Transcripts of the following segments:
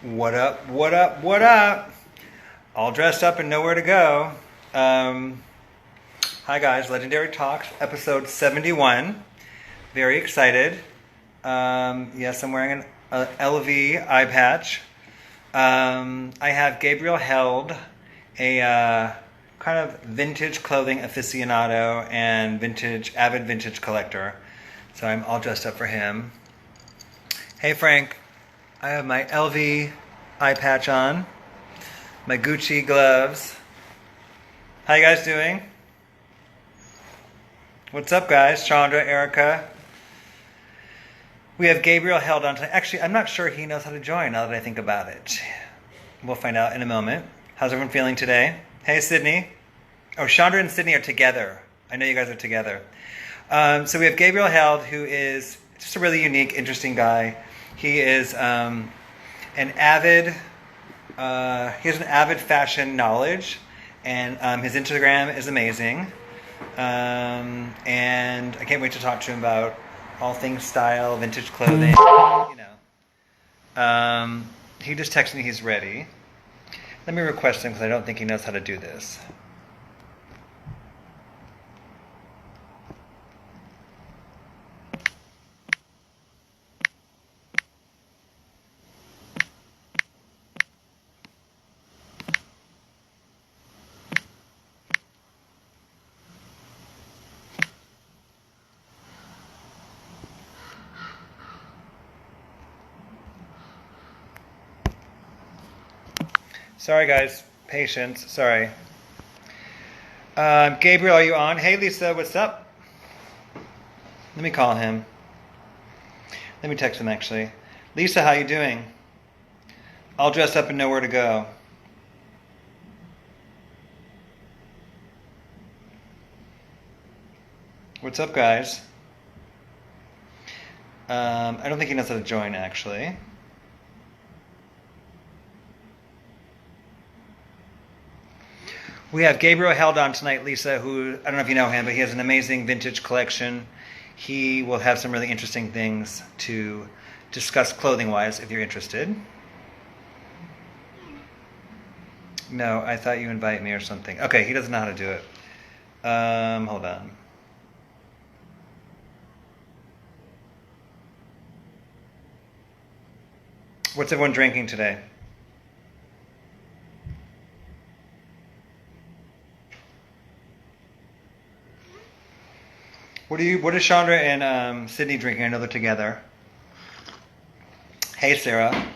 What up, what up, what up? All dressed up and nowhere to go. Hi guys, Legendary Talks, episode 71. Very excited. Yes, I'm wearing an LV eye patch. I have Gabriel Held, a kind of vintage clothing aficionado and avid vintage collector. So I'm all dressed up for him. Hey Frank, I have my LV eye patch on, my Gucci gloves. How you guys doing? What's up guys? Chandra, Erica. We have Gabriel Held on tonight. Actually, I'm not sure he knows how to join now that I think about it. We'll find out in a moment. How's everyone feeling today? Hey Sydney. Oh, Chandra and Sydney are together. I know you guys are together. So we have Gabriel Held, who is just a really unique, interesting guy. He is an avid fashion knowledge, and his Instagram is amazing. And I can't wait to talk to him about all things style, vintage clothing. He just texted me he's ready. Let me request him because I don't think he knows how to do this. Sorry guys, patience, sorry. Gabriel, are you on? Hey Lisa, what's up? Let me call him. Let me text him actually. Lisa, how you doing? All dressed up and nowhere to go. What's up guys? I don't think he knows how to join actually. We have Gabriel Held on tonight, Lisa, who, I don't know if you know him, but he has an amazing vintage collection. He will have some really interesting things to discuss clothing-wise, if you're interested. No, I thought you invite me or something. Okay, he doesn't know how to do it. Hold on. What's everyone drinking today? What is Chandra and Sydney drinking? I know they're together. Hey, Sarah.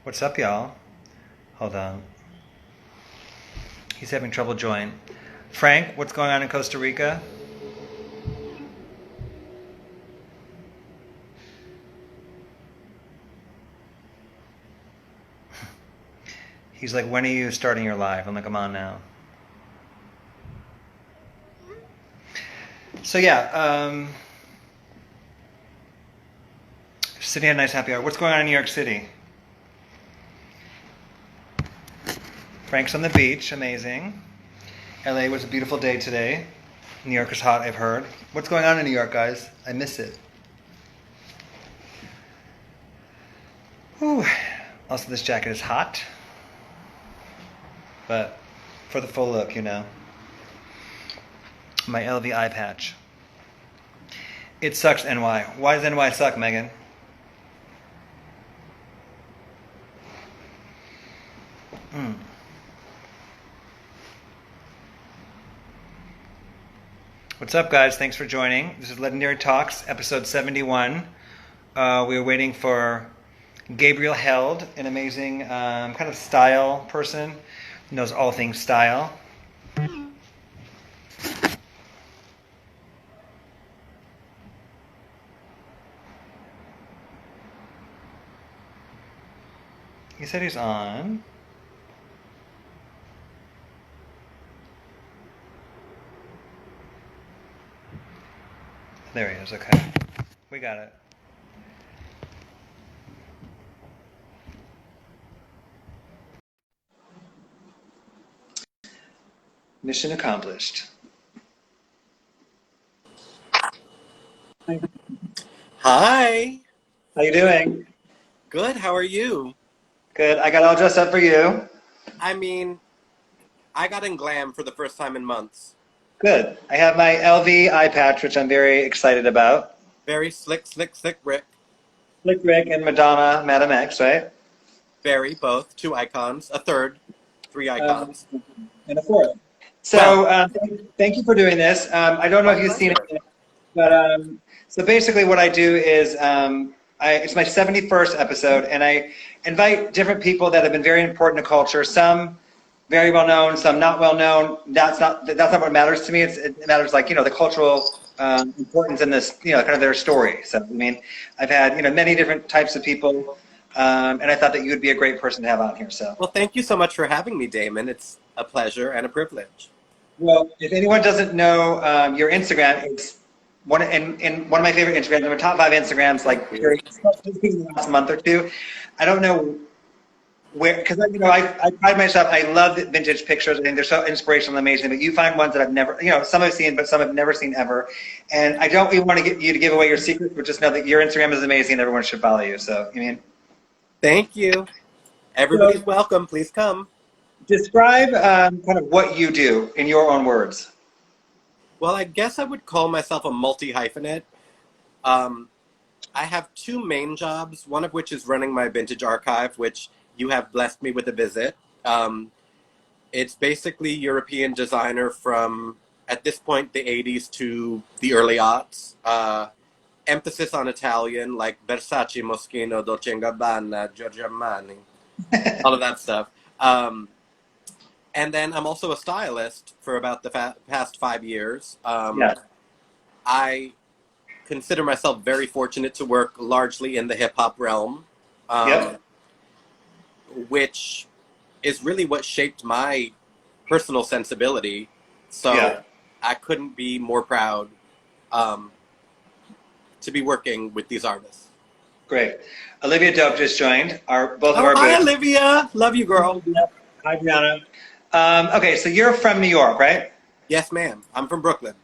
What's up, y'all? Hold on. He's having trouble joining. Frank, what's going on in Costa Rica? He's like, when are you starting your live? I'm like, I'm on now. So yeah, Sydney had a nice happy hour. What's going on in New York City? Frank's on the beach, amazing. LA was a beautiful day today. New York is hot, I've heard. What's going on in New York, guys? I miss it. Whew. Also, this jacket is hot. But for the full look, you know. My LV eye patch. It sucks, NY. Why does NY suck, Megan? What's up, guys? Thanks for joining. This is Legendary Talks, episode 71. We are waiting for Gabriel Held, an amazing kind of style person. Knows all things style. He said he's on. There he is, okay. We got it. Mission accomplished. Hi. How you doing? Good. How are you? Good. I got all dressed up for you. I mean, I got in glam for the first time in months. Good. I have my LV eye patch, which I'm very excited about. Very slick, slick, slick Rick. Slick Rick and Madonna, Madam X, right? Very both. Two icons. A third. Three Um, icons. and a fourth. Well, So thank you for doing this. I don't know my if you've seen pleasure. it, but so basically what I do is it's my 71st episode, and I invite different people that have been very important to culture. Some very well known, some not well known. That's not what matters to me. It matters like the cultural importance in this kind of their story. So I mean, I've had many different types of people, and I thought that you would be a great person to have on here. So. Well, thank you so much for having me, Damon. It's a pleasure and a privilege. Well, if anyone doesn't know your Instagram, it's in one of my favorite Instagrams. My top 5 Instagrams, like especially in the last month or two. I don't know where, because I pride myself. I love vintage pictures. I think they're so inspirational and amazing. But you find ones that I've never, some I've seen, but some I've never seen ever. And I don't even want to get you to give away your secrets, but just know that your Instagram is amazing. And everyone should follow you. So, I mean, Thank you. Everybody's welcome. Please come. describe kind of what you do in your own words. Well, I guess I would call myself a multi-hyphenate. I have 2 main jobs, one of which is running my vintage archive, which you have blessed me with a visit. It's basically European designer from, at this point, the 80s to the early aughts. Emphasis on Italian, like Versace, Moschino, Dolce & Gabbana, Giorgio Armani, all of that stuff. And then I'm also a stylist for about the past 5 years. Yeah. I consider myself very fortunate to work largely in the hip-hop realm, Yep. which is really what shaped my personal sensibility. So Yeah. I couldn't be more proud to be working with these artists. Great. Olivia Dope just joined. Both of Oh, our hi, booths. Olivia. Love you, girl. Hi, Brianna. Okay, so you're from New York, right? Yes, ma'am. I'm from Brooklyn.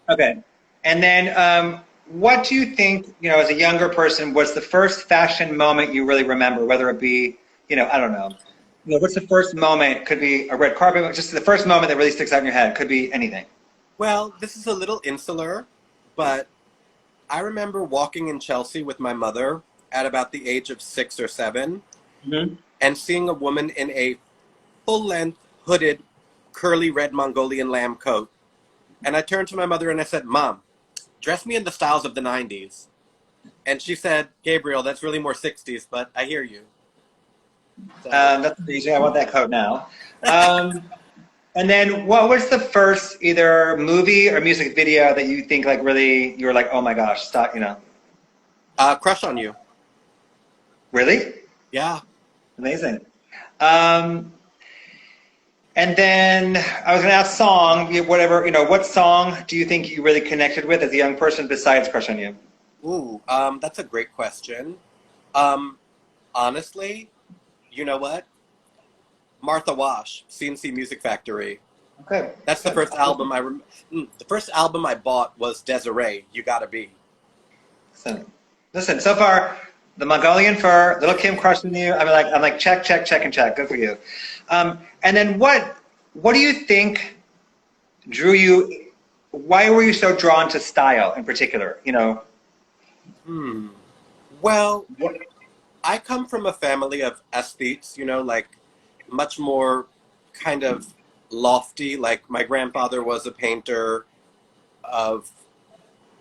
Okay. And then what do you think, as a younger person, was the first fashion moment you really remember, whether it be, I don't know. What's the first moment? Could be a red carpet, just the first moment that really sticks out in your head. Could be anything. Well, this is a little insular, but I remember walking in Chelsea with my mother at about the age of 6 or 7 Mm-hmm. and seeing a woman in a full-length, hooded, curly red Mongolian lamb coat. And I turned to my mother and I said, Mom, dress me in the styles of the 90s. And she said, Gabriel, that's really more 60s, but I hear you. So, That's amazing. I want that coat now. And then what was the first either movie or music video that you think like really, you were like, oh my gosh, stop, Crush on You. Really? Yeah. Amazing. And then I was going to ask song, whatever, what song do you think you really connected with as a young person besides Crush on You? Ooh, that's a great question. Honestly, you know what? Martha Wash, CNC Music Factory. Okay. That's the first album the first album I bought was Desiree, You Gotta Be. Listen, so far, the Mongolian fur, Little Kim crushing you. I'm like, check, check, check, and check. Good for you. And then what do you think drew you? Why were you so drawn to style in particular? Well, I come from a family of aesthetes, like much more kind of lofty. Like my grandfather was a painter of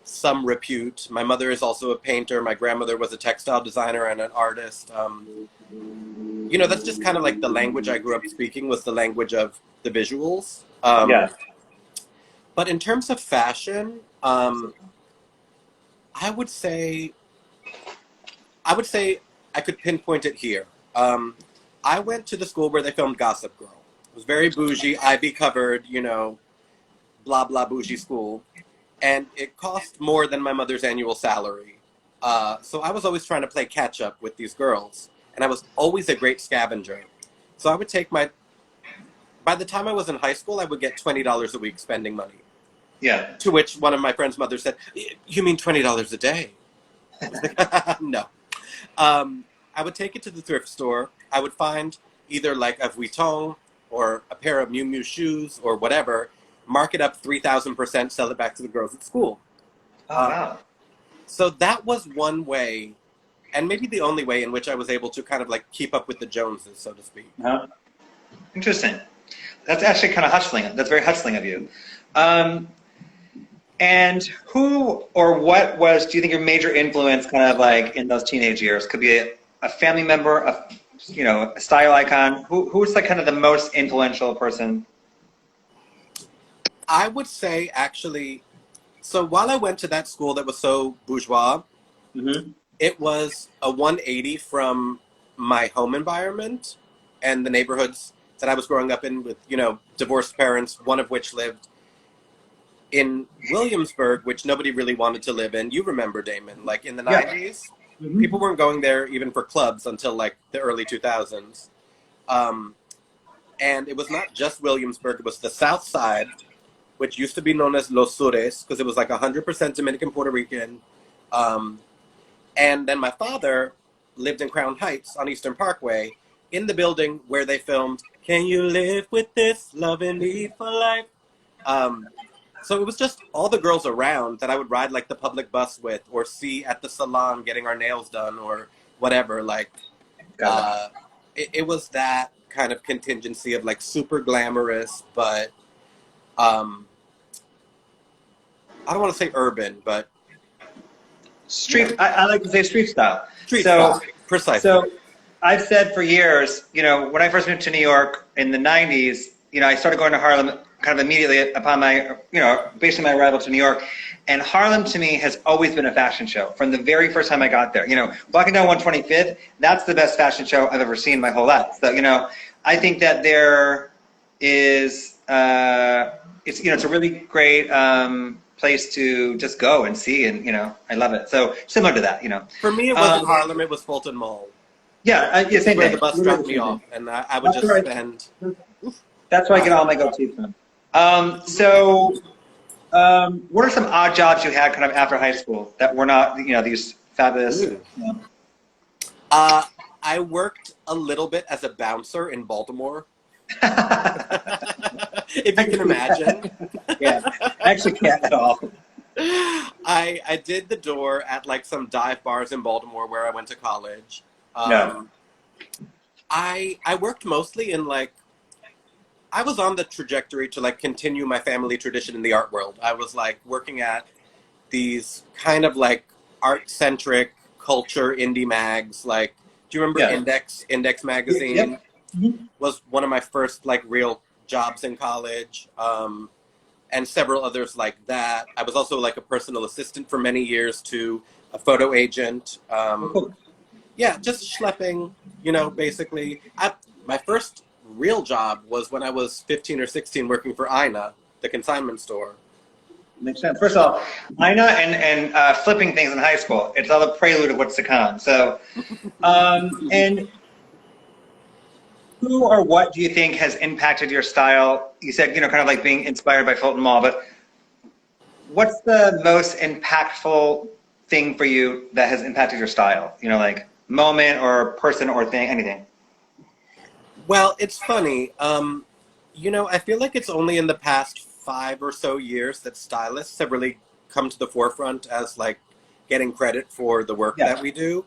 some repute. My mother is also a painter. My grandmother was a textile designer and an artist. That's just kind of like the language I grew up speaking was the language of the visuals. Yeah. But in terms of fashion, I would say I could pinpoint it here. I went to the school where they filmed Gossip Girl. It was very bougie, ivy covered, blah blah bougie school, and it cost more than my mother's annual salary. So I was always trying to play catch up with these girls, and I was always a great scavenger. So I would take my by the time I was in high school, I would get $20 a week spending money. Yeah. To which one of my friend's mothers said, "You mean $20 a day?" I was like, no. I would take it to the thrift store. I would find either like a Vuitton or a pair of Miu Miu shoes or whatever, mark it up 3,000%, sell it back to the girls at school. Oh, wow. So that was one way, and maybe the only way in which I was able to kind of like keep up with the Joneses, so to speak. Interesting. That's actually kind of hustling. That's very hustling of you. And who or what was, do you think, your major influence kind of like in those teenage years? Could be a family member, a style icon. Who's like kind of the most influential person? I would say actually, so while I went to that school that was so bourgeois, it was a 180 from my home environment and the neighborhoods that I was growing up in with, divorced parents, one of which lived in Williamsburg, which nobody really wanted to live in. You remember, Damon, like in the 90s? People weren't going there even for clubs until like the early 2000s. And it was not just Williamsburg, it was the South Side, which used to be known as Los Sures, because it was like 100% Dominican Puerto Rican. And then my father lived in Crown Heights on Eastern Parkway, in the building where they filmed Can You Live With This, Love and Need for Life? So it was just all the girls around that I would ride like the public bus with or see at the salon getting our nails done or whatever. Like, it was that kind of contingency of like super glamorous, but I don't want to say urban, but street. I like to say street style. Street style, precisely. So I've said for years, when I first moved to New York in the 90s, I started going to Harlem kind of immediately upon my, based on my arrival to New York. And Harlem to me has always been a fashion show from the very first time I got there. Walking down 125th, that's the best fashion show I've ever seen in my whole life. So, I think that there is, it's a really great place to just go and see, and I love it. So similar to that, For me, it wasn't Harlem; it was Fulton Mall. Yeah, same where thing. the bus dropped me off, and I would just spend. That's where I get all my go-tos from. What are some odd jobs you had kind of after high school that were not, these fabulous? I worked a little bit as a bouncer in Baltimore. If you can imagine. Yeah, I actually can't at all. I did the door at like some dive bars in Baltimore where I went to college. I worked mostly in like, I was on the trajectory to like continue my family tradition in the art world. I was like working at these kind of like art-centric culture indie mags. Like, do you remember Index magazine? Was one of my first like real jobs in college, and several others like that. I was also like a personal assistant for many years to a photo agent. Yeah, just schlepping, basically. My first real job was when I was 15 or 16 working for Ina, the consignment store. Makes sense. First of all, Ina and flipping things in high school, it's all the prelude of what's to come. So, and who or what do you think has impacted your style? You said, kind of like being inspired by Fulton Mall, but what's the most impactful thing for you that has impacted your style? Like moment or person or thing, anything? Well, it's funny. I feel like it's only in the past 5 or so years that stylists have really come to the forefront as like getting credit for the work that we do.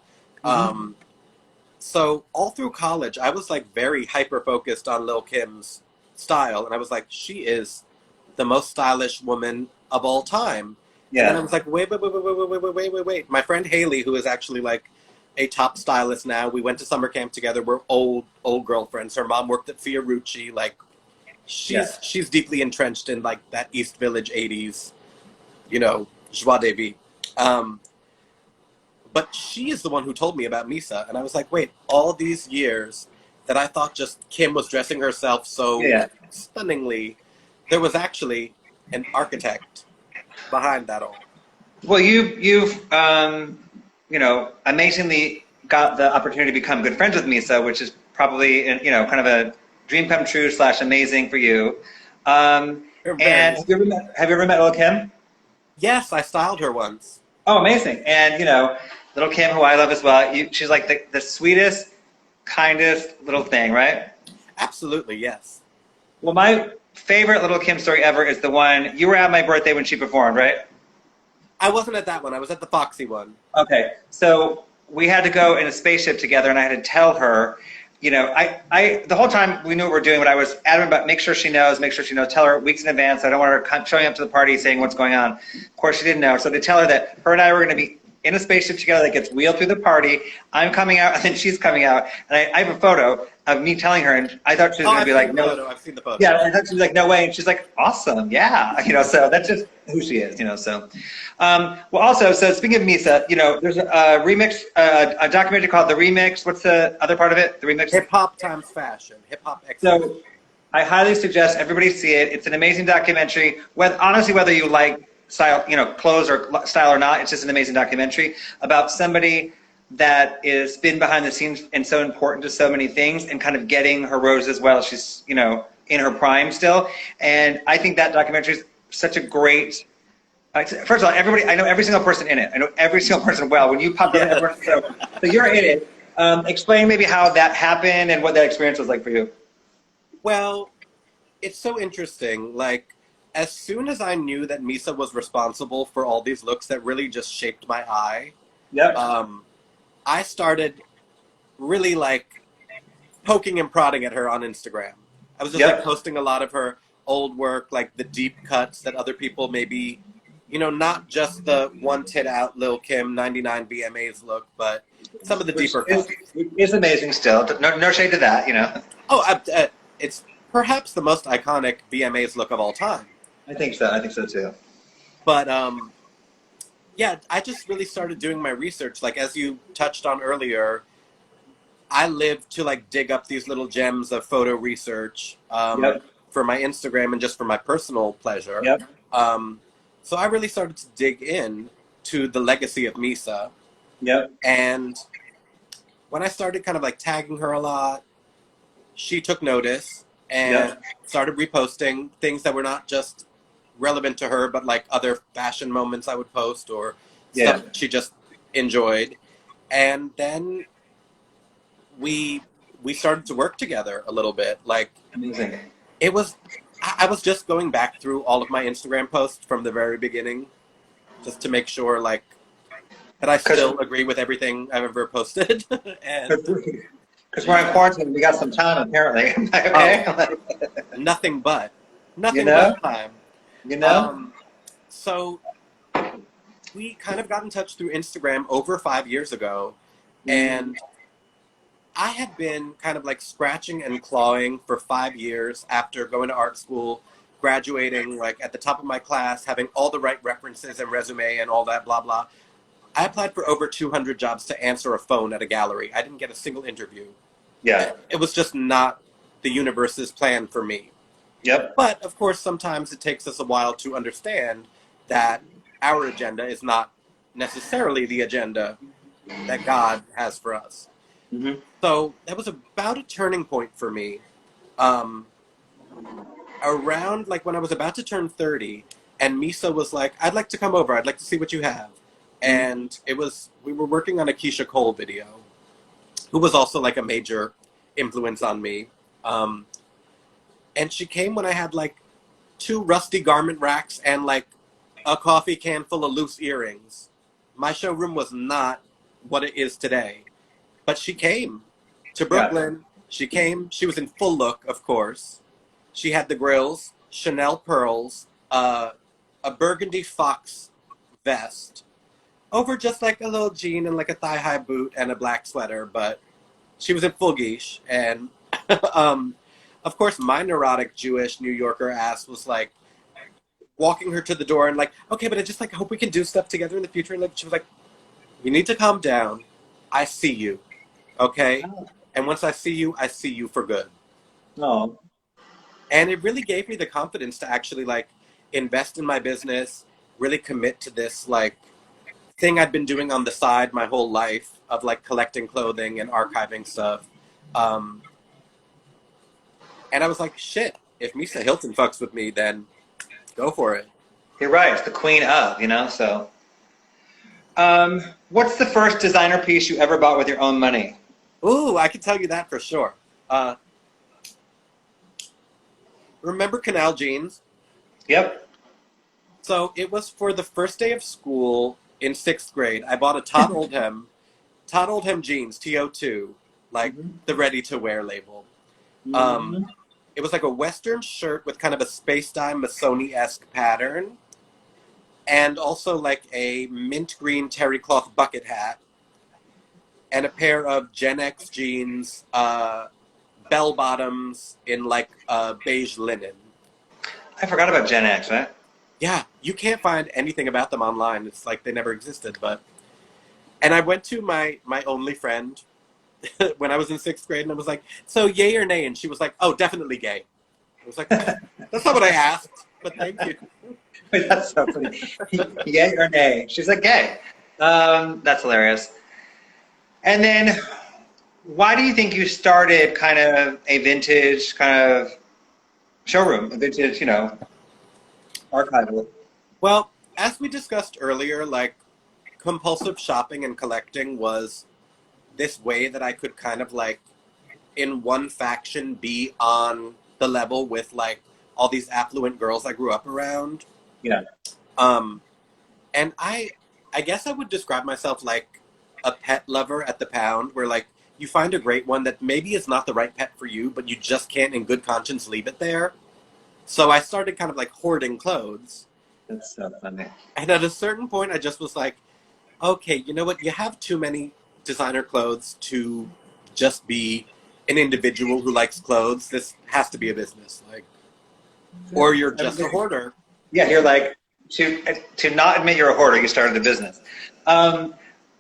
So all through college, I was like very hyper-focused on Lil' Kim's style. And I was like, she is the most stylish woman of all time. Yeah. And I was like, wait. My friend Haley, who is actually like a top stylist now, we went to summer camp together. We're old girlfriends. Her mom worked at Fiorucci. Like, she's deeply entrenched in like that East Village 80s, joie de vie. But she is the one who told me about Misa. And I was like, wait, all these years that I thought just Kim was dressing herself so stunningly, there was actually an architect behind that all. Well, you've amazingly got the opportunity to become good friends with Misa, which is probably, kind of a dream come true / amazing for you. And have you ever met Little Kim? Yes, I styled her once. Oh, amazing. And, Little Kim, who I love as well, she's like the sweetest, kindest little thing, right? Absolutely, yes. Well, my favorite Little Kim story ever is the one, you were at my birthday when she performed, right? I wasn't at that one. I was at the Foxy one. Okay. So we had to go in a spaceship together, and I had to tell her, the whole time we knew what we were doing, but I was adamant about make sure she knows, tell her weeks in advance. I don't want her showing up to the party saying what's going on. Of course, she didn't know. So to tell her that her and I were going to be in a spaceship together that gets wheeled through the party, I'm coming out, and then she's coming out. And I have a photo of me telling her, and I thought she was going to be like, no. I've seen the photo. Yeah, I thought she was like, no way. And she's like, awesome, yeah. So that's just who she is, so. So speaking of Misa, there's a remix, a documentary called The Remix. What's the other part of it? The Remix? Hip Hop times fashion. Hip Hop X. So I highly suggest everybody see it. It's an amazing documentary. Whether you like style, clothes or style or not, it's just an amazing documentary about somebody that is been behind the scenes and so important to so many things and kind of getting her roses while she's, in her prime still. And I think that documentary is such a great, first of all, I know every single person in it. I know every single person well. When you pop up, so you're in it. Explain maybe how that happened and what that experience was like for you. Well, it's so interesting. Like, as soon as I knew that Misa was responsible for all these looks that really just shaped my eye, yep. I started really like poking and prodding at her on Instagram. I was just like posting a lot of her old work, like the deep cuts that other people maybe, not just the one tit out Lil Kim 99 BMAs look, but some of the deeper cuts. It's amazing still. No shade to that, Oh, it's perhaps the most iconic BMAs look of all time. I think so too. But yeah, I just really started doing my research. Like, as you touched on earlier, I live to like dig up these little gems of photo research for my Instagram and just for my personal pleasure. Yep. So I really started to dig in to the legacy of Misa. Yep. And when I started kind of like tagging her a lot, she took notice and started reposting things that were not just relevant to her, but like other fashion moments I would post or stuff she just enjoyed. And then we started to work together a little bit. Like, amazing. I was just going back through all of my Instagram posts from the very beginning, just to make sure like that I still agree with everything I've ever posted. Because we're in quarantine, we got some time apparently. Okay. Nothing but time. So we kind of got in touch through Instagram over 5 years ago, and I had been kind of like scratching and clawing for 5 years after going to art school, graduating like at the top of my class, having all the right references and resume and all that blah blah. I applied for over 200 jobs to answer a phone at a gallery. I didn't get a single interview. Yeah. It was just not the universe's plan for me. Yep. But of course, sometimes it takes us a while to understand that our agenda is not necessarily the agenda that God has for us. Mm-hmm. So that was about a turning point for me. Around like when I was about to turn 30, and Misa was like, "I'd like to come over. I'd like to see what you have." And we were working on a Keisha Cole video, who was also like a major influence on me. And she came when I had like 2 rusty garment racks and like a coffee can full of loose earrings. My showroom was not what it is today. But she came to Brooklyn. Yeah. She came. She was in full look, of course. She had the grills, Chanel pearls, a burgundy fox vest, over just like a little jean and like a thigh-high boot and a black sweater. But she was in full geesh. And of course, my neurotic Jewish New Yorker ass was like walking her to the door and like, okay, but I just like hope we can do stuff together in the future. And like she was like, you need to calm down. I see you. Okay? Oh. And once I see you for good. No. And it really gave me the confidence to actually like invest in my business, really commit to this like thing I'd been doing on the side my whole life of like collecting clothing and archiving stuff. And I was like, shit, if Misa Hilton fucks with me, then go for it. You're right. It's the queen of, so. What's the first designer piece you ever bought with your own money? Ooh, I can tell you that for sure. Remember Canal Jeans? Yep. So it was for the first day of school in 6th grade. I bought a Todd Oldham jeans, TO2, like the ready-to-wear label. It was like a Western shirt with kind of a space-time Missoni-esque pattern, and also like a mint green terry cloth bucket hat, and a pair of Gen X jeans, bell bottoms in like beige linen. I forgot about Gen X, right? Yeah, you can't find anything about them online. It's like they never existed. And I went to my only friend when I was in 6th grade, and I was like, so yay or nay? And she was like, oh, definitely gay. I was like, that's not what I asked, but thank you. That's so funny. Yay or nay? She's like, gay. That's hilarious. And then, why do you think you started kind of a vintage kind of showroom, a vintage, archival? Well, as we discussed earlier, like compulsive shopping and collecting was this way that I could kind of like in one faction be on the level with like all these affluent girls I grew up around. Yeah. And I guess I would describe myself like a pet lover at the pound, where like you find a great one that maybe is not the right pet for you, but you just can't in good conscience leave it there. So I started kind of like hoarding clothes. That's so funny. And at a certain point, I just was like, okay, you know what? You have too many designer clothes to just be an individual who likes clothes. This has to be a business, like, or you're just a hoarder. Yeah, you're like to not admit you're a hoarder. You started a business.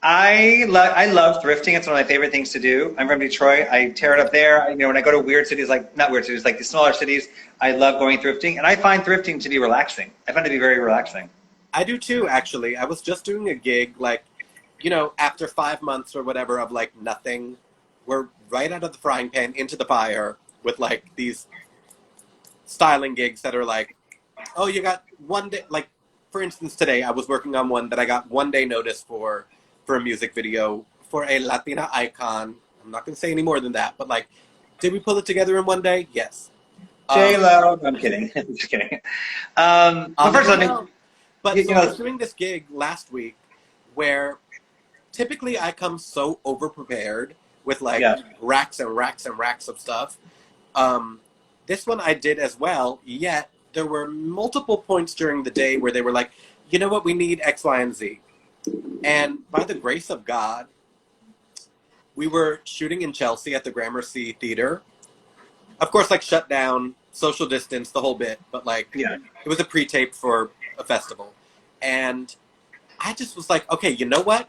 I love thrifting. It's one of my favorite things to do. I'm from Detroit. I tear it up there. When I go to weird cities, like not weird cities, like the smaller cities, I love going thrifting, and I find thrifting to be relaxing. I find it to be very relaxing. I do too, actually. I was just doing a gig, like, after 5 months or whatever of like nothing, we're right out of the frying pan into the fire with like these styling gigs that are like, oh, you got one day. Like, for instance, today I was working on one that I got 1 day notice for a music video for a Latina icon. I'm not going to say any more than that, but like, did we pull it together in 1 day? Yes. J-Lo. I'm kidding. I'm just kidding. But first, I was doing this gig last week where typically I come so over-prepared with like racks and racks and racks of stuff. This one I did as well, yet there were multiple points during the day where they were like, you know what, we need X, Y, and Z. And by the grace of God, we were shooting in Chelsea at the Gramercy Theater. Of course, like shut down, social distance, the whole bit. But like, it was a pre-tape for a festival. And I just was like, okay, you know what?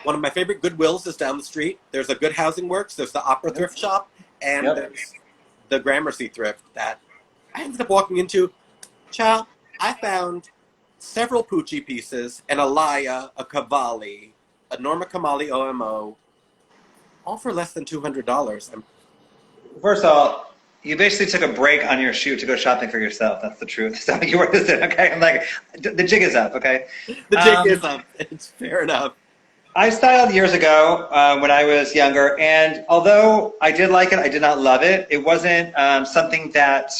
One of my favorite Goodwills is down the street. There's a Good Housing Works. There's the Opera Thrift Shop. And there's the Gramercy Thrift that I ended up walking into. Child, I found several Pucci pieces, an Alaya, a Cavalli, a Norma Kamali OMO, all for less than $200. First of all, you basically took a break on your shoot to go shopping for yourself. That's the truth. So you were listening, okay? I'm like, the jig is up, okay? The jig is up. It's fair enough. I styled years ago when I was younger, and although I did like it, I did not love it. It wasn't something that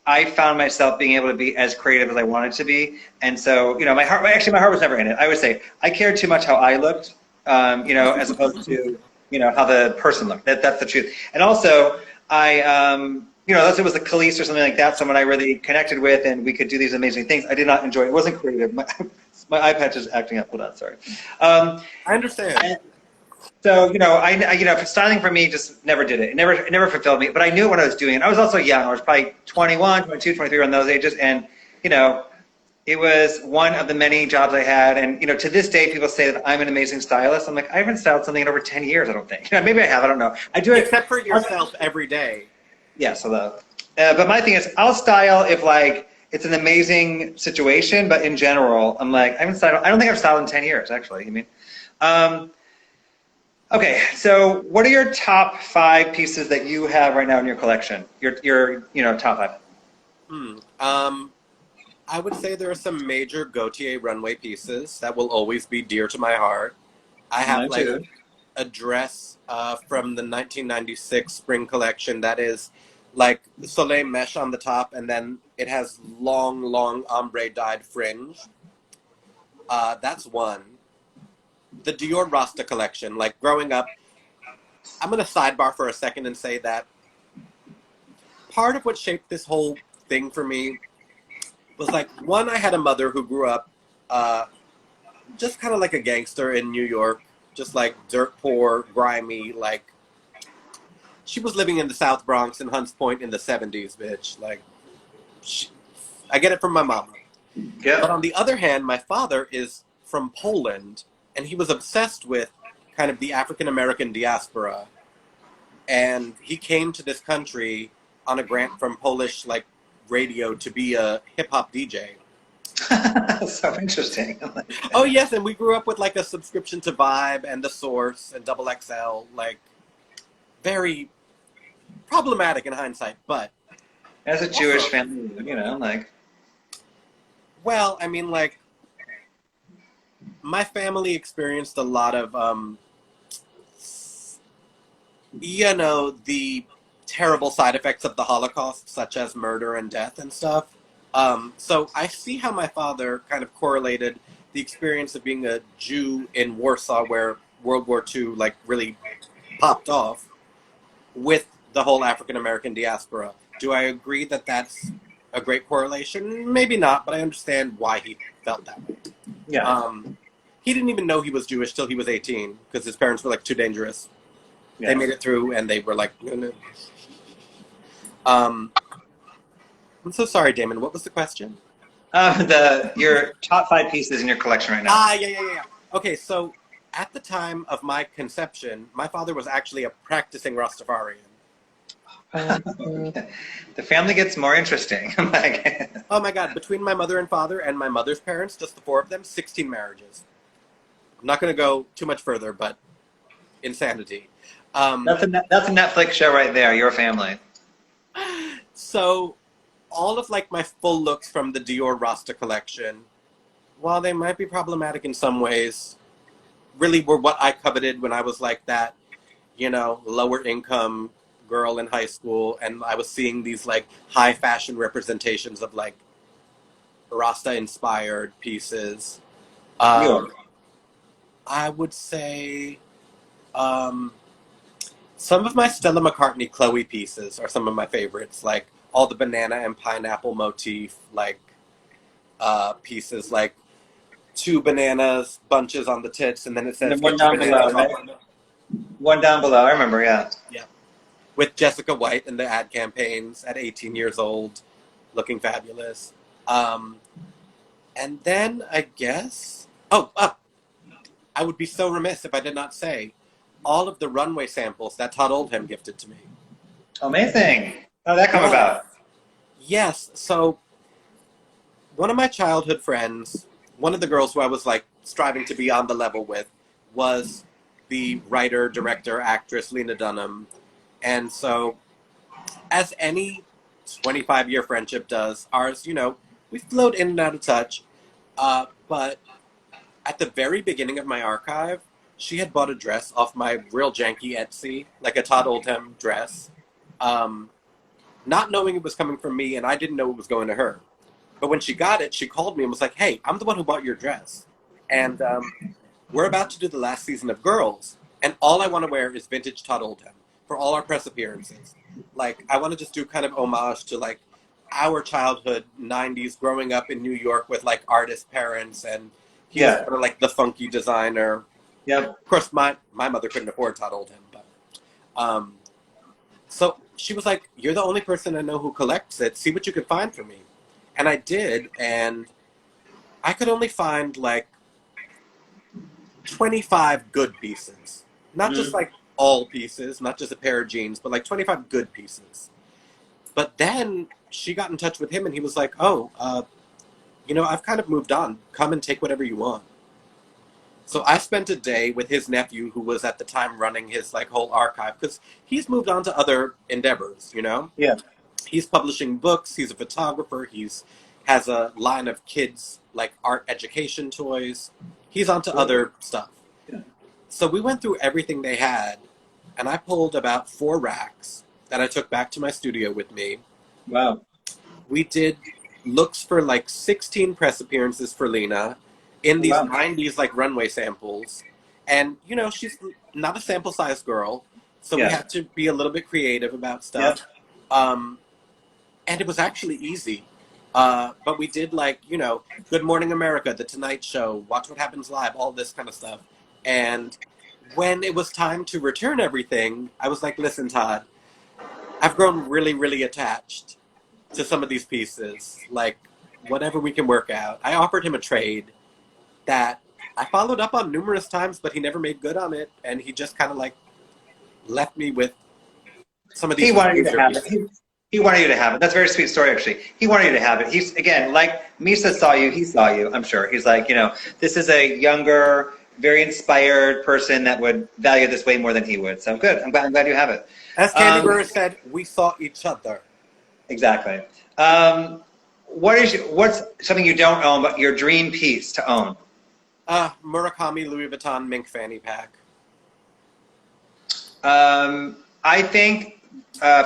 I found myself being able to be as creative as I wanted to be. And so, my heart was never in it. I would say I cared too much how I looked, as opposed to, how the person looked. That's the truth. And also, unless it was a Kelis or something like that, someone I really connected with, and we could do these amazing things, I did not enjoy it. It wasn't creative. My eye patch is acting up. Hold on, sorry. I understand. So, for styling for me, just never did it. It never fulfilled me, but I knew what I was doing. I was also young. I was probably 21, 22, 23 around those ages. And, it was one of the many jobs I had. And, to this day, people say that I'm an amazing stylist. I'm like, I haven't styled something in over 10 years, I don't think. Maybe I have, I don't know. I do it. Except for yourself every day. Yes, although. But my thing is, I'll style if, like, it's an amazing situation, but in general, I'm like, I don't think I've styled in 10 years, actually. Okay, so what are your top five pieces that you have right now in your collection? Your top five. Hmm. I would say there are some major Gautier runway pieces that will always be dear to my heart. I have Mine like too. a dress from the 1996 spring collection that is like soleil mesh on the top, and then it has long, long ombre dyed fringe. That's one. The Dior Rasta collection, like growing up, I'm going to sidebar for a second and say that part of what shaped this whole thing for me was like, one, I had a mother who grew up uh, just kind of like a gangster in New York, just like dirt poor, grimy, like she was living in the South Bronx in Hunts Point in the 70s, bitch. Like, she, I get it from my mama. But Yep. on the other hand, my father is from Poland, and he was obsessed with kind of the African American diaspora. And he came to this country on a grant from Polish like radio to be a hip hop DJ. So interesting. Oh yes, and we grew up with like a subscription to Vibe and The Source and Double XL, like very problematic in hindsight, but As a Jewish also, family, like well, I mean, like my family experienced a lot of, the terrible side effects of the Holocaust, such as murder and death and stuff. So I see how my father kind of correlated the experience of being a Jew in Warsaw, where World War II like really popped off, with the whole African American diaspora. Do I agree that that's a great correlation? Maybe not, but I understand why he felt that way. yeah. Um, he didn't even know he was Jewish till he was 18 because his parents were like too dangerous. They Yes. made it through and they were like, no, no. Um, I'm so sorry, Damon. What was the question? Your top five pieces in your collection right now. Yeah. Okay, so at the time of my conception, my father was actually a practicing Rastafarian. The family gets more interesting. Like, Oh my God, between my mother and father and my mother's parents, just the four of them, 16 marriages. I'm not going to go too much further, but insanity. Um, that's a Netflix show right there. Your family. so all of like my full looks from the Dior Rasta collection, while they might be problematic in some ways, really were what I coveted when I was like that, lower income girl in high school, and I was seeing these like high fashion representations of like Rasta inspired pieces. Your. Um, I would say um, some of my Stella McCartney Chloe pieces are some of my favorites, like all the banana and pineapple motif, like pieces, like two bananas, bunches on the tits, and then it And says then one "Get your down below, bananas off." right? One down below. I remember. Yeah. Yeah, with Jessica White in the ad campaigns at 18 years old, looking fabulous. Um, and then I guess, I would be so remiss if I did not say all of the runway samples that Todd Oldham gifted to me. Amazing. How did that come Yes. about? Yes. So one of my childhood friends, one of the girls who I was like striving to be on the level with, was the writer, director, actress Lena Dunham. And so, as any 25-year friendship does, ours, we flowed in and out of touch. But at the very beginning of my archive, she had bought a dress off my real janky Etsy, like a Todd Oldham dress, um, not knowing it was coming from me, and I didn't know it was going to her. But when she got it, she called me and was like, "Hey, I'm the one who bought your dress, and we're about to do the last season of Girls, and all I want to wear is vintage Todd Oldham for all our press appearances. Like, I want to just do kind of homage to like our childhood '90s, growing up in New York with like artist parents, and he was Yeah. kind of like the funky designer. Yep. Of course, my mother couldn't afford Todd Oldham, but um, so she was like, "You're the only person I know who collects it. See what you can find for me." And I did, and I could only find like 25 good pieces. Not just Mm. like all pieces, not just a pair of jeans, but like 25 good pieces. But then she got in touch with him and he was like, "Oh, I've kind of moved on. Come and take whatever you want." So I spent a day with his nephew, who was at the time running his like whole archive, because he's moved on to other endeavors. You know, Yeah. he's publishing books. He's a photographer. He's has a line of kids like art education toys. He's onto other stuff. Yeah. So we went through everything they had, and I pulled about 4 racks that I took back to my studio with me. Wow. We did looks for like 16 press appearances for Lena in these Wow. 90s like runway samples. And, you know, she's not a sample size girl, so Yeah. we had to be a little bit creative about stuff. And it was actually easy. But we did like, you know, Good Morning America, The Tonight Show, Watch What Happens Live, all this kind of stuff. And when it was time to return everything, I was like, listen, Todd, I've grown really, really attached to some of these pieces. Like, whatever we can work out. I offered him a trade that I followed up on numerous times, but he never made good on it. And he just kind of like left me with some of these. He wanted you to have it. He wanted you to have it. That's a very sweet story, actually. He wanted you to have it. He's, again, like Misa saw you, he saw you, I'm sure. He's like, you know, this is a younger, very inspired person that would value this way more than he would. So good. I'm glad you have it. As Candy Burr said, we saw each other. Exactly. What's something you don't own, but your dream piece to own? Murakami Louis Vuitton mink fanny pack. I think,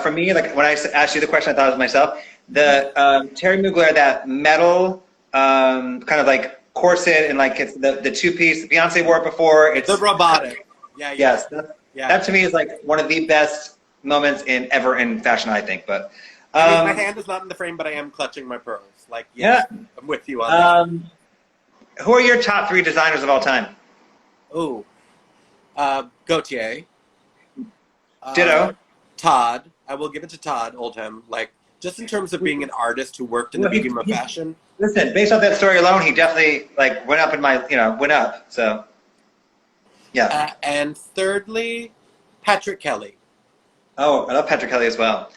for me, like when I asked you the question, I thought it was myself. The Terry Mugler, that metal kind of like corset and like it's the two-piece. Beyonce wore it before. It's the robotic. Yeah. Yes. That to me is like one of the best moments ever in fashion, I think. But I mean, my hand is not in the frame, but I am clutching my pearls. Like, yes, yeah. I'm with you on that. Who are your top 3 designers of all time? Oh, Gautier. Ditto. Todd. I will give it to Todd Oldham. Like, just in terms of being an artist who worked in the medium of fashion. Listen, based off that story alone, he definitely like went up in my, went up. So, yeah. And thirdly, Patrick Kelly. Oh, I love Patrick Kelly as well.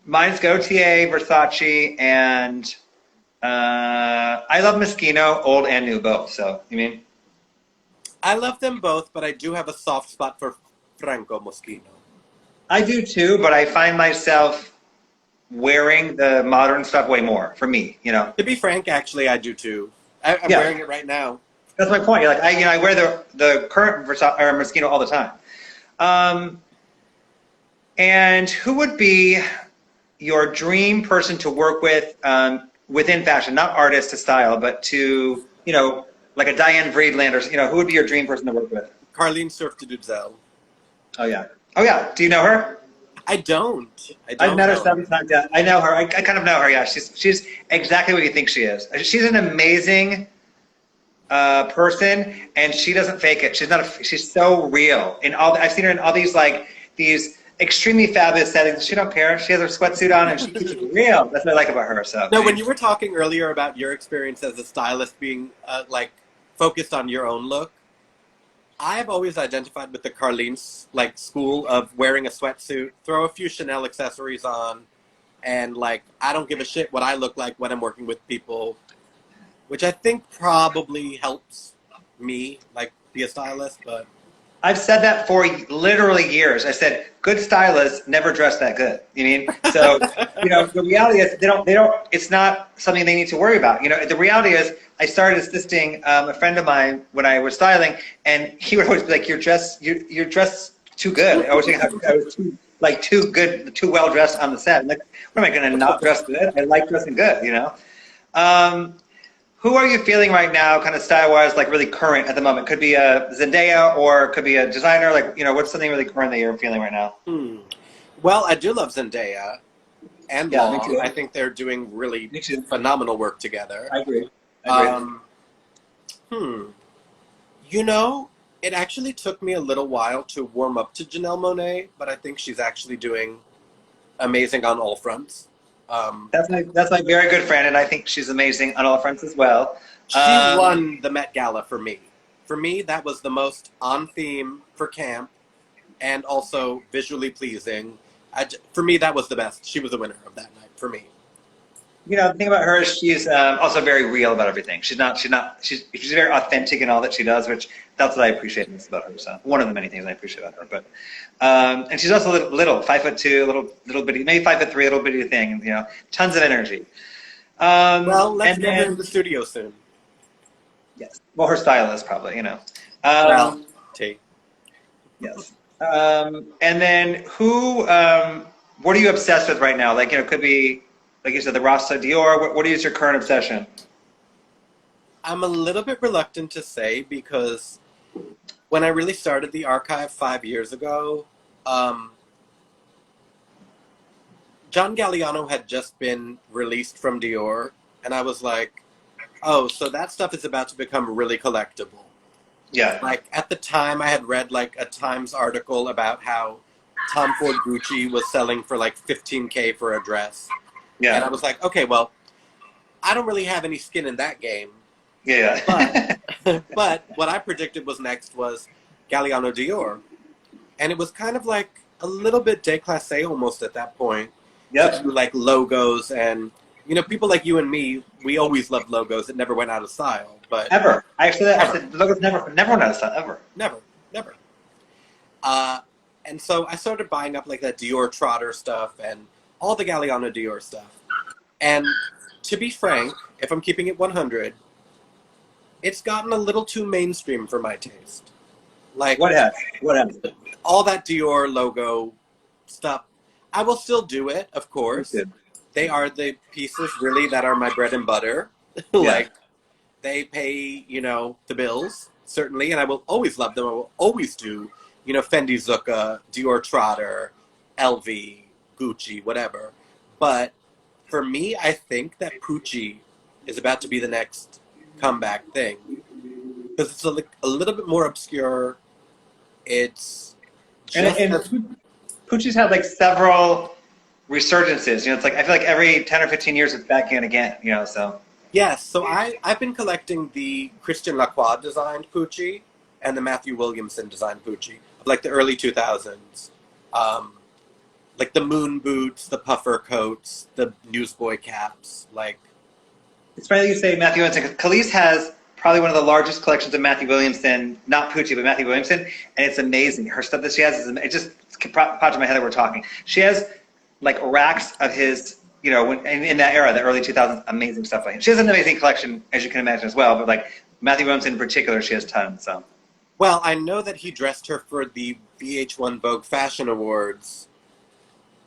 Mine's Gautier, Versace, and I love Moschino, old and new both. So, you mean? I love them both, but I do have a soft spot for Franco Moschino. I do too, but I find myself wearing the modern stuff way more, for me, To be frank, actually, I do too. I'm wearing it right now. That's my point. Like I wear the current Versace or Moschino all the time. And who would be your dream person to work with within fashion, not artist to style, but to, like a Diane Vreedland or, who would be your dream person to work with? Carlene Surf de Duzel. Oh, yeah. Oh, yeah. Do you know her? I don't. I've met her several times. Yeah, I know her. I kind of know her. Yeah, she's exactly what you think she is. She's an amazing person, and she doesn't fake it. She's so real. I've seen her in all these these extremely fabulous settings. She don't care. She has her sweatsuit on, and she keeps it real. That's what I like about her. So. No, when you were talking earlier about your experience as a stylist being focused on your own look, I've always identified with the Carlene's school of wearing a sweatsuit, throw a few Chanel accessories on, and I don't give a shit what I look like when I'm working with people, which I think probably helps me be a stylist. But I've said that for literally years. I said good stylists never dress that good. You mean? So the reality is they don't. It's not something they need to worry about. The reality is I started assisting a friend of mine when I was styling, and he would always be like, "You're dressed too good." I was thinking I was too good, too well dressed on the set. I'm like, what am I going to not dress good? I like dressing good. Who are you feeling right now, kind of style-wise, really current at the moment? Could be a Zendaya or could be a designer. What's something really current that you're feeling right now? Well, I do love Zendaya and yeah, Long. me too. I think they're doing really phenomenal work together. I agree. It actually took me a little while to warm up to Janelle Monáe, but I think she's actually doing amazing on all fronts. That's my very good friend, and I think she's amazing on all fronts as well. She won the Met Gala for me. For me, that was the most on theme for camp, and also visually pleasing. For me, that was the best. She was the winner of that night for me. You know, the thing about her is she's also very real about everything. She's very authentic in all that she does, which that's what I appreciate most about her. So one of the many things I appreciate about her. But and she's also little 5'2", little bitty, maybe 5'3", little bitty thing. You know, tons of energy. Well, let's And get her then in the studio soon. yes, well, her stylist probably. You know, Well, T. yes. And then what are you obsessed with right now? Like, you know, it could be, like you said, the Rasta Dior. What is your current obsession? I'm a little bit reluctant to say because when I really started the archive 5 years ago, um, John Galliano had just been released from Dior, and I was like, oh, so that stuff is about to become really collectible. Yeah. Like, at the time, I had read, like, a Times article about how Tom Ford Gucci was selling for, like, 15K for a dress. And I Yeah. was like, okay, well, I don't really have any skin in that game. Yeah. But what I predicted was next was Galliano Dior. And it was kind of like a little bit déclassé almost at that point to Yep. do like logos and, you know, people like you and me, we always loved logos. It never went out of style, but Ever. I ever, said, look, it's never went out of style, ever. never, never. Uh, and so I started buying up like that Dior Trotter stuff and all the Galliano Dior stuff. And to be frank, if I'm keeping it 100, it's gotten a little too mainstream for my taste. Like, What has? What has? all that Dior logo stuff, I will still do it, of course. They are the pieces really that are my bread and butter. Like, they pay, you know, the bills, certainly, and I will always love them. I will always do, you know, Fendi Zucca, Dior Trotter, LV, Gucci, whatever. But for me, I think that Pucci is about to be the next comeback thing. Because it's a little bit more obscure. It's just And as Pucci's had like several resurgences. You know, it's like I feel like every 10 or 15 years it's back in again. You know, so yes. So I've been collecting the Christian Lacroix designed Pucci and the Matthew Williamson designed Pucci of like the early 2000s. Like the moon boots, the puffer coats, the newsboy caps. Like, it's funny that you say Matthew Williamson because Kelis has probably one of the largest collections of Matthew Williamson, not Pucci, but Matthew Williamson, and it's amazing. Her stuff that she has it just popped in my head that we're talking. She has like racks of his, you know, in that era, the early 2000s, amazing stuff by him. She has an amazing collection, as you can imagine as well, but like Matthew Williamson in particular, she has tons. So. well, I know that he dressed her for the VH1 Vogue Fashion Awards.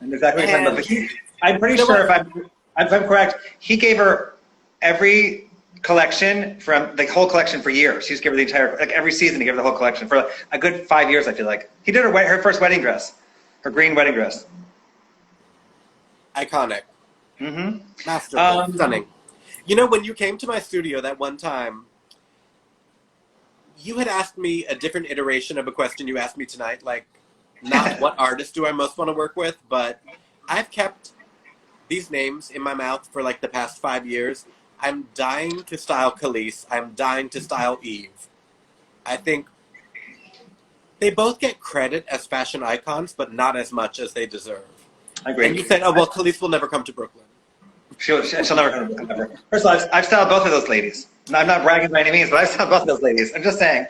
And exactly what you're talking about. But I'm pretty you know sure what? if I'm correct, he gave her every collection from the whole collection for years. He just gave her the entire, like every season he gave her the whole collection for a good 5 years, I feel like. He did her first wedding dress, her green wedding dress. Iconic. Mm-hmm. Masterful. Stunning. You know, when you came to my studio that one time, you had asked me a different iteration of a question you asked me tonight, like, not what artist do I most want to work with, but I've kept these names in my mouth for like the past 5 years. I'm dying to style Kelis. I'm dying to style Eve. I think they both get credit as fashion icons, but not as much as they deserve. I agree. And you said, oh, well, Kelis will never come to Brooklyn. She'll never come ever. First of all, I've styled both of those ladies. I'm not bragging by any means, but I've styled both of those ladies. I'm just saying.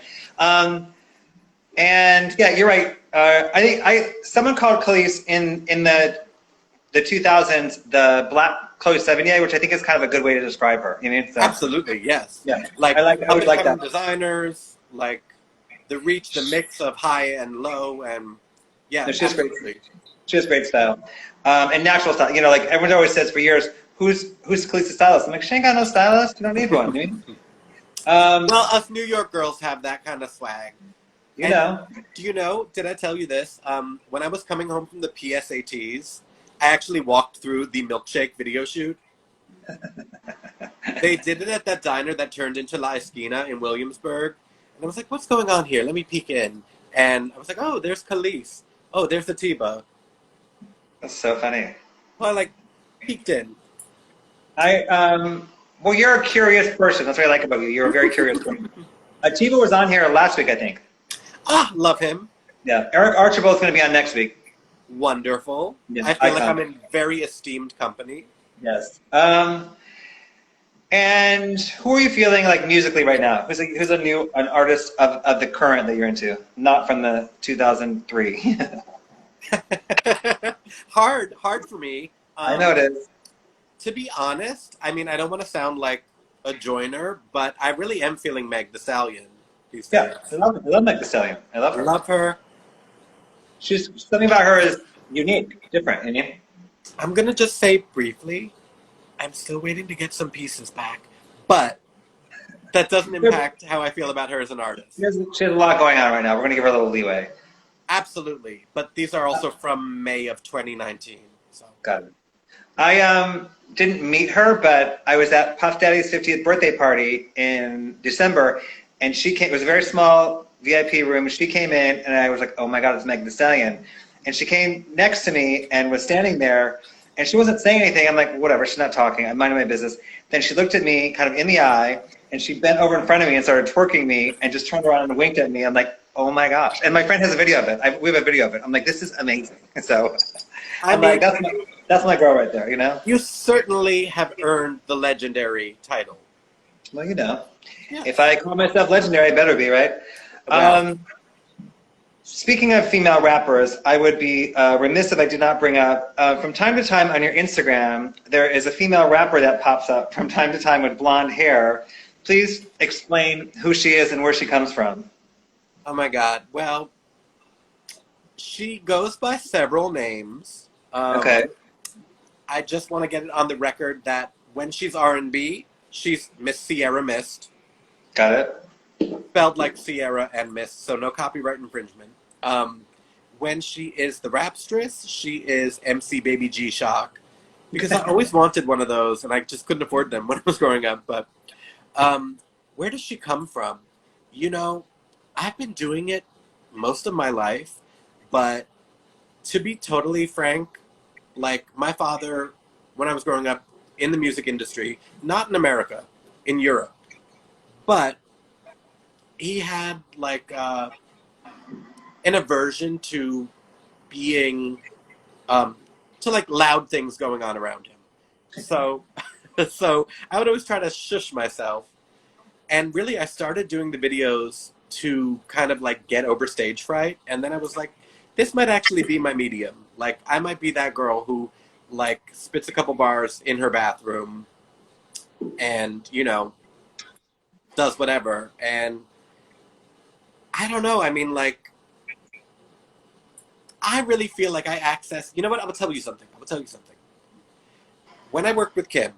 And yeah, you're right. I think someone called Kelis in the 2000s the Black Chloe Sevigny, which I think is kind of a good way to describe her. You know, so, Absolutely, yes. yeah. Like, I would like that. designers, like the reach, the mix of high and low, and yeah, No, she has absolutely. great. She has great style, and natural style. You know, like everyone always says for years, who's Kelis' stylist? I'm like, she ain't got no stylist. You don't need one. You know? Well, us New York girls have that kind of swag. You know. Do you know, did I tell you this? When I was coming home from the PSATs, I actually walked through the milkshake video shoot. They did it at that diner that turned into La Esquina in Williamsburg. And I was like, what's going on here? Let me peek in. And I was like, oh, there's Kelis. Oh, there's Atiba. That's so funny. Well, I like peeked in. Well, you're a curious person. That's what I like about you. You're a very curious person. Atiba was on here last week, I think. Ah, love him. Yeah, Eric Archibald's going to be on next week. Wonderful. Yeah, I feel like icon. I'm in very esteemed company. Yes. And who are you feeling like musically right now? Who's an artist of the current that you're into, not from the 2003? Hard for me. I know it is. To be honest, I mean, I don't want to sound like a joiner, but I really am feeling Meg the Stallion these Yeah, days. I love Meg Thee Stallion. I love her. Love her. She's something about her is unique, different, you know? I'm gonna just say briefly, I'm still waiting to get some pieces back, but that doesn't impact how I feel about her as an artist. She has a lot going on right now. We're gonna give her a little leeway. Absolutely, but these are also from May of 2019. So Got it. I didn't meet her, but I was at Puff Daddy's 50th birthday party in December, and she came. It was a very small VIP room. She came in, and I was like, "Oh my God, it's Meg Thee Stallion!" And she came next to me and was standing there, and she wasn't saying anything. I'm like, "Whatever." She's not talking. I'm minding my business. Then she looked at me, kind of in the eye, and she bent over in front of me and started twerking me, and just turned around and winked at me. I'm like, "Oh my gosh!" And my friend has a video of it. We have a video of it. I'm like, "This is amazing." So I I'm like, mean, that's my girl right there, you know? you certainly have earned the legendary title. Well, you know, Yeah. if I call myself legendary, I better be, right? Well, Speaking of female rappers, I would be remiss if I did not bring up, from time to time on your Instagram, there is a female rapper that pops up from time to time with blonde hair. Please explain who she is and where she comes from. oh my God. Well, she goes by several names. Okay, I just want to get it on the record that when she's R&B, she's Miss Sierra Mist, got it. spelled like Sierra and Mist, so no copyright infringement. When she is the rapstress, she is MC Baby G Shock, because I always wanted one of those, and I just couldn't afford them when I was growing up. But where does she come from? You know, I've been doing it most of my life, but to be totally frank, like my father, when I was growing up in the music industry, not in America, in Europe, but he had like an aversion to being to like loud things going on around him. So so I would always try to shush myself. And really I started doing the videos to kind of like get over stage fright, and then I was like, this might actually be my medium. Like I might be that girl who like spits a couple bars in her bathroom and, you know, does whatever. And I don't know, I mean, like, I really feel like I access, you know what, I will tell you something. When I worked with Kim,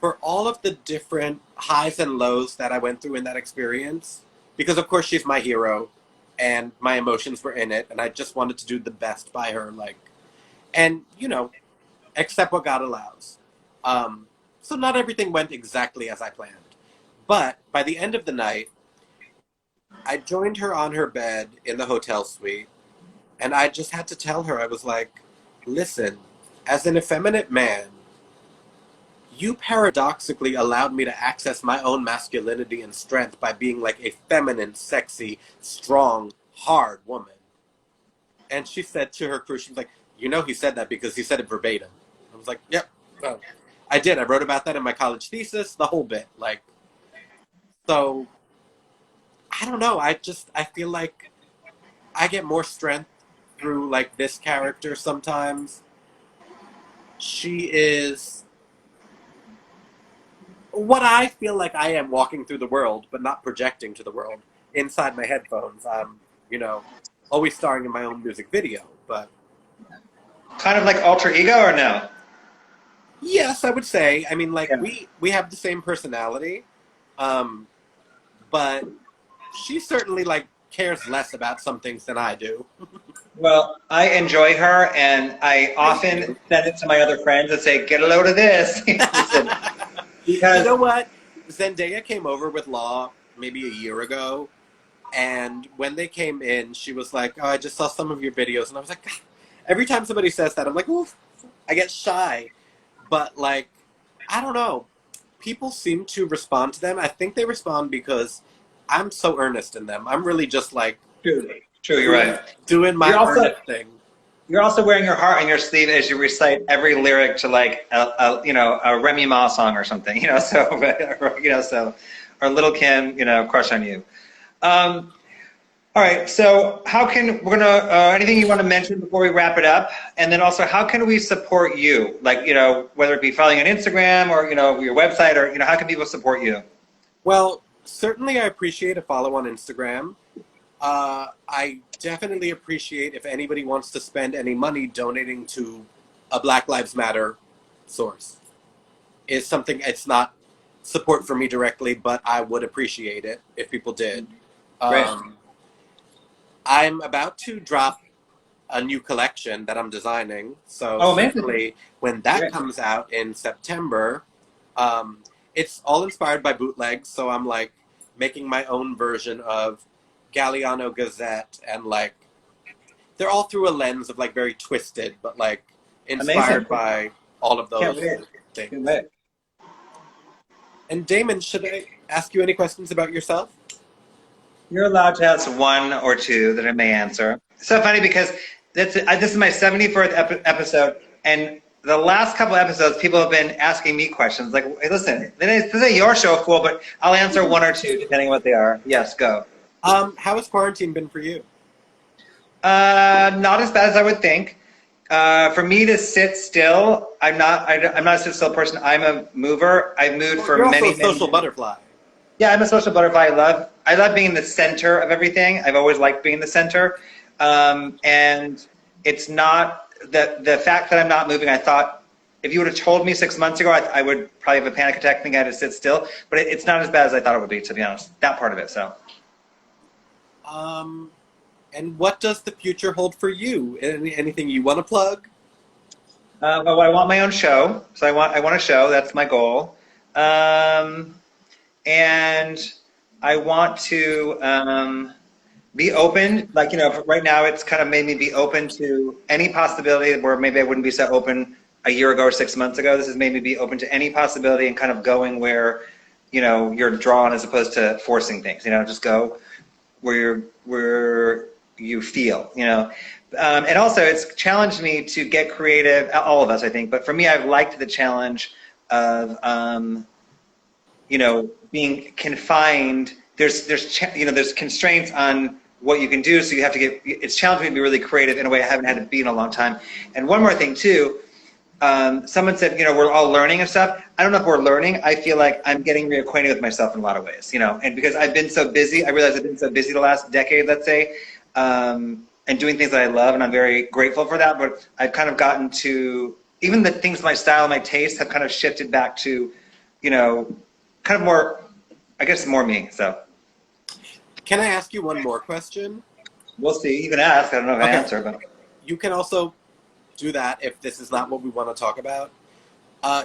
for all of the different highs and lows that I went through in that experience, because of course she's my hero and my emotions were in it, and I just wanted to do the best by her, like, and, you know, accept what God allows. So not everything went exactly as I planned. But by the end of the night, I joined her on her bed in the hotel suite, and I just had to tell her, I was like, listen, as an effeminate man, you paradoxically allowed me to access my own masculinity and strength by being like a feminine, sexy, strong, hard woman. And she said to her crew, she was like, you know, he said that because he said it verbatim. I was like, yep. Well, I did. I wrote about that in my college thesis, the whole bit. Like, so I don't know. I feel like I get more strength through like this character sometimes. She is what I feel like I am walking through the world, but not projecting to the world inside my headphones. I'm, you know, always starring in my own music video. But Kind of like alter ego or no? yes, I would say. I mean, like Yeah. we have the same personality, um, but she certainly like cares less about some things than I do. Well, I enjoy her, and I Thank often you. send it to my other friends and say, "Get a load of this." Listen, You because know what? Zendaya came over with Law maybe a year ago, and when they came in, she was like, "Oh, I just saw some of your videos," and I was like, God. Every time somebody says that, I'm like, "Oof," I get shy. But like, I don't know. People seem to respond to them. I think they respond because I'm so earnest in them. I'm really just like true, true, you're right. doing You're my also earnest thing. You're also wearing your heart on your sleeve as you recite every lyric to like a Remy Ma song or something, so or Little Kim, crush on you. All right, so anything you want to mention before we wrap it up? And then also, how can we support you? Like, whether it be following on Instagram or, your website or, how can people support you? Well, certainly I appreciate a follow on Instagram. I definitely appreciate if anybody wants to spend any money donating to a Black Lives Matter source. It's not support for me directly, but I would appreciate it if people did. Right. I'm about to drop a new collection that I'm designing. So certainly when that comes out in September, it's all inspired by bootlegs. So I'm like making my own version of Galliano Gazette, and like they're all through a lens of like very twisted, but like inspired by all of those things. And Damon, should I ask you any questions about yourself? You're allowed to ask one or two that I may answer. It's so funny because this is my 74th episode, and the last couple episodes, people have been asking me questions. Like, hey, listen, this is your show, fool, but I'll answer one or two depending on what they are. Yes, go. How has quarantine been for you? Not as bad as I would think. For me to sit still, I'm not a sit still person. I'm a mover. I've moved for You're many. Also a social butterfly. Yeah, I'm a social butterfly. I love being in the center of everything. I've always liked being in the center. And it's not the fact that I'm not moving. I thought if you would have told me 6 months ago, I would probably have a panic attack thinking I had to sit still. But it's not as bad as I thought it would be, to be honest. That part of it. So. And what does the future hold for you? Anything you want to plug? Well, I want my own show. So I want a show. That's my goal. And I want to be open. Like, right now it's kind of made me be open to any possibility where maybe I wouldn't be so open a year ago or 6 months ago. This has made me be open to any possibility and kind of going where, you're drawn as opposed to forcing things. Just go where you feel, and also it's challenged me to get creative, all of us, I think, but for me, I've liked the challenge of, being confined. There's constraints on what you can do, so you have to it's challenged me to be really creative in a way I haven't had to be in a long time. And one more thing too, someone said, we're all learning and stuff. I don't know if we're learning. I feel like I'm getting reacquainted with myself in a lot of ways, and because I've been so busy, I realize I've been so busy the last decade, let's say, and doing things that I love, and I'm very grateful for that, but I've kind of gotten to, even the things, my style, my taste have kind of shifted back to, kind of more, I guess, more me, so. Can I ask you one more question? We'll see. You can ask. I don't know if I answer, but. You can also do that if this is not what we want to talk about.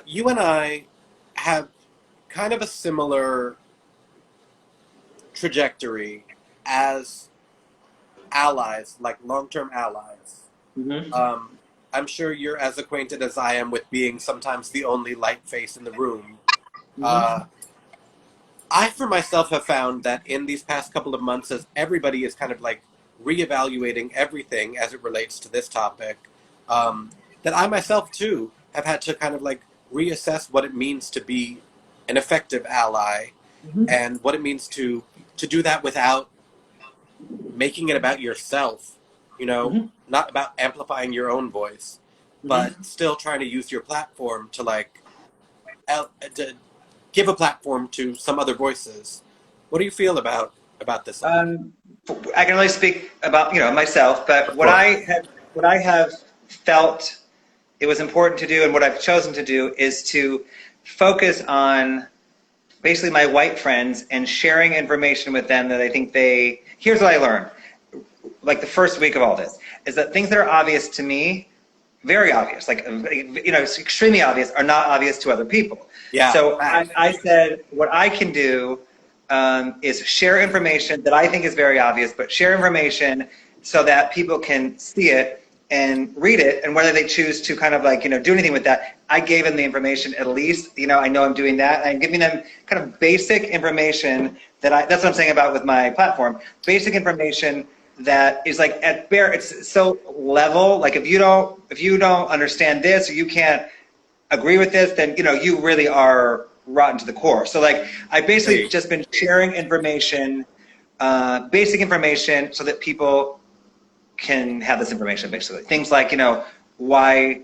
You and I have kind of a similar trajectory as allies, like long-term allies. Mm-hmm. I'm sure you're as acquainted as I am with being sometimes the only light face in the room. Mm-hmm. I, for myself, have found that in these past couple of months, as everybody is kind of like reevaluating everything as it relates to this topic, that I myself, too, have had to kind of like reassess what it means to be an effective ally, mm-hmm. and what it means to do that without making it about yourself, mm-hmm. not about amplifying your own voice, mm-hmm. but still trying to use your platform to like to give a platform to some other voices. What do you feel about this? I can only speak about myself, but what I have felt it was important to do, and what I've chosen to do, is to focus on basically my white friends and sharing information with them that I think here's what I learned, like the first week of all this, is that things that are obvious to me, very obvious, like, extremely obvious, are not obvious to other people. Yeah. So I said, what I can do is share information that I think is very obvious, but share information so that people can see it and read it, and whether they choose to kind of like, do anything with that, I gave them the information at least, I know I'm doing that. I'm giving them kind of basic information that's what I'm saying about with my platform, basic information that is like at bare, it's so level. Like if you don't understand this, or you can't agree with this, then you really are rotten to the core. So like I've basically just been sharing information, basic information, so that people can have this information. Basically, things like why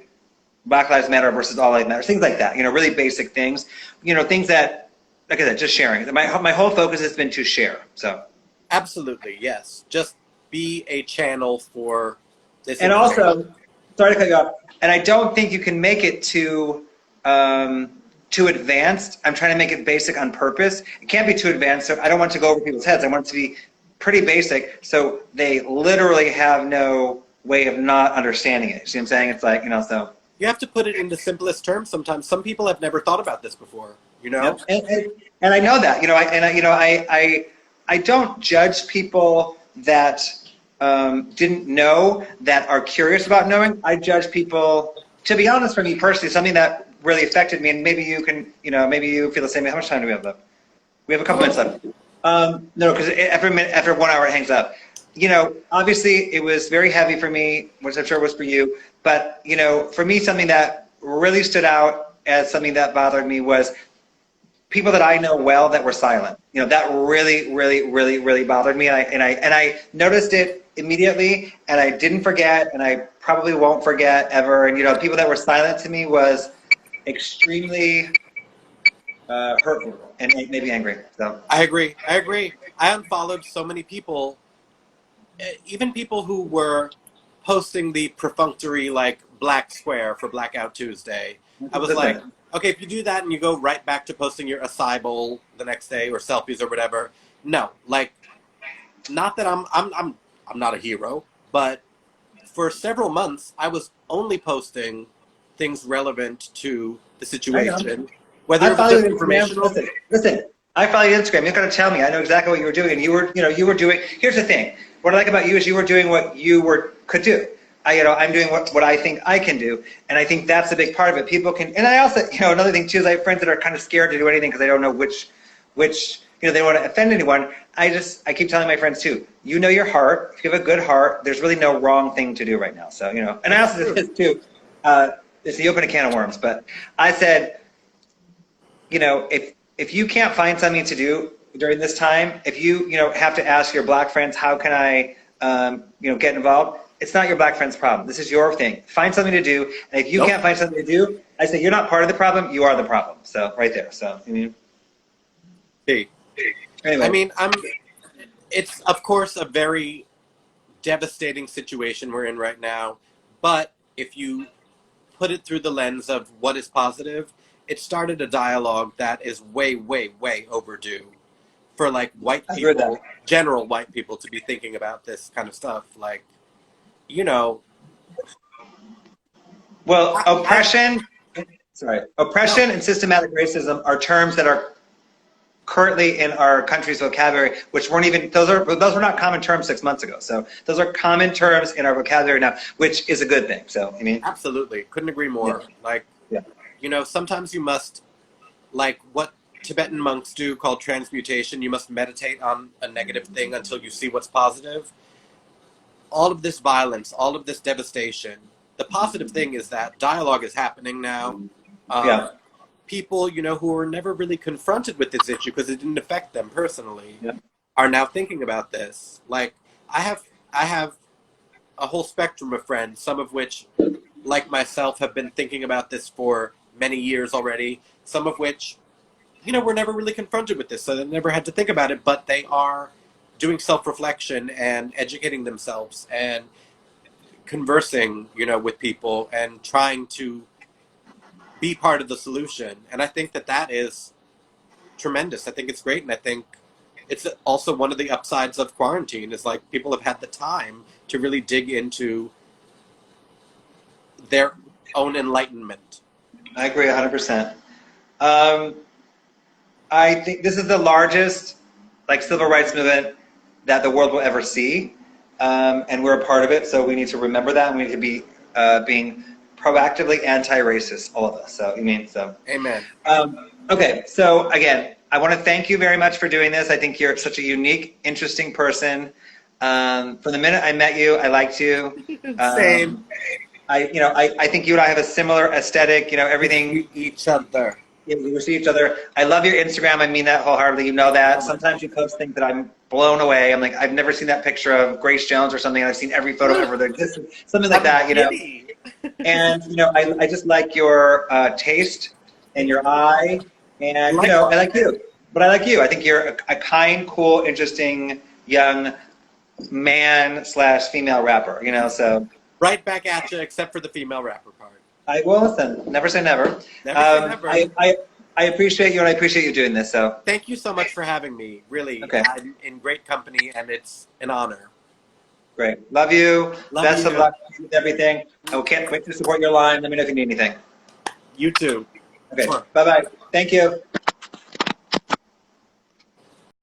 Black Lives Matter versus All Lives Matter, things like that. Really basic things. Things that, like I said, just sharing. My whole focus has been to share. So absolutely, yes. Just be a channel for this. And also, sorry to cut you off. And I don't think you can make it too advanced. I'm trying to make it basic on purpose. It can't be too advanced. So I don't want to go over people's heads. I want it to be pretty basic, so they literally have no way of not understanding it. See what I'm saying? It's like so. You have to put it in the simplest terms sometimes. Some people have never thought about this before, Yep. And I know that, I don't judge people that didn't know, that are curious about knowing. I judge people, to be honest, for me personally, something that really affected me, and maybe you can, maybe you feel the same way. How much time do we have left? We have a couple minutes left. No, because after 1 hour it hangs up. Obviously it was very heavy for me, which I'm sure was for you. But for me, something that really stood out as something that bothered me was people that I know well that were silent. That really, really, really, really bothered me. And I noticed it immediately, and I didn't forget, and I probably won't forget ever. And people that were silent to me was extremely hurtful and maybe angry. So I agree. I unfollowed so many people, even people who were posting the perfunctory like black square for Blackout Tuesday. I was like, okay, if you do that and you go right back to posting your acai bowl the next day or selfies or whatever, no, like, not that I'm not a hero, but for several months I was only posting things relevant to the situation. Whether it was informational. Listen, I follow you on Instagram. You're going to tell me. I know exactly what you were doing, and you were doing. Here's the thing. What I like about you is you were doing what you could do. I'm doing what I think I can do, and I think that's a big part of it. People can, and I also, another thing too is I have friends that are kind of scared to do anything because they don't know which, they don't want to offend anyone. I keep telling my friends too. Your heart. If you have a good heart, there's really no wrong thing to do right now. So and I also did this too. It's the open a can of worms, but I said, if you can't find something to do during this time, if you have to ask your Black friends, how can I get involved? It's not your Black friend's problem. This is your thing. Find something to do, and if you can't find something to do, I say you're not part of the problem. You are the problem. So right there. So Anyway. It's of course a very devastating situation we're in right now, but if you put it through the lens of what is positive, it started a dialogue that is way, way, way overdue for like white people, general white people, to be thinking about this kind of stuff. Like, Well, oppression and systematic racism are terms that are currently in our country's vocabulary, which weren't even, those were not common terms 6 months ago. So those are common terms in our vocabulary now, which is a good thing. So, Absolutely. Couldn't agree more. Sometimes you must, like what Tibetan monks do called transmutation, you must meditate on a negative thing until you see what's positive. All of this violence, all of this devastation, the positive thing is that dialogue is happening now. People, who were never really confronted with this issue because it didn't affect them personally, are now thinking about this. Like, I have a whole spectrum of friends, some of which, like myself, have been thinking about this for many years already, some of which, were never really confronted with this, so they never had to think about it, but they are doing self-reflection and educating themselves and conversing, with people and trying to be part of the solution. And I think that is tremendous. I think it's great, and I think it's also one of the upsides of quarantine is like people have had the time to really dig into their own enlightenment. I agree 100%. I think this is the largest civil rights movement that the world will ever see, and we're a part of it. So we need to remember that, and we need to be being proactively anti-racist, all of us. So Amen. Okay, so again, I want to thank you very much for doing this. I think you're such a unique, interesting person. From the minute I met you, I liked you. Same. I think you and I have a similar aesthetic. Everything. Each other. We see each other. I love your Instagram. I mean that wholeheartedly. You know that. Sometimes you post things that I'm blown away. I'm like, I've never seen that picture of Grace Jones or something, and I've seen every photo ever that exists. Something like that, And I just like your taste and your eye, and I like you. But I like you. I think you're a kind, cool, interesting young man/female rapper. So. Right back at you, except for the female rapper part. I will listen. Never say never. Never say never. I appreciate you, and I appreciate you doing this. So thank you so much for having me. Really, okay. I'm in great company, and it's an honor. Great. Love you. Best of luck with everything. I can't wait to support your line. Let me know if you need anything. You too. Okay. Bye-bye. Thank you.